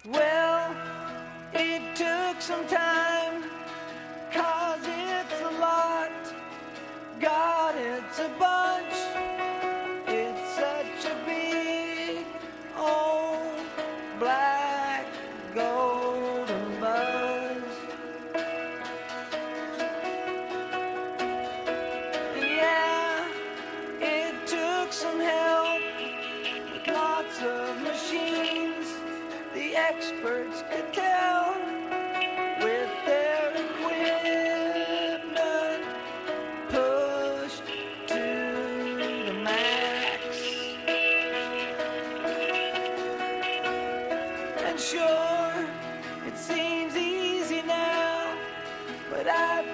Well, it took some time, 'cause it's a lot. God, it's a bunch. It's such a big old black golden buzz. Yeah, it took some help with lots of machines. The experts could tell with their equipment pushed to the max. And sure, it seems easy now, but I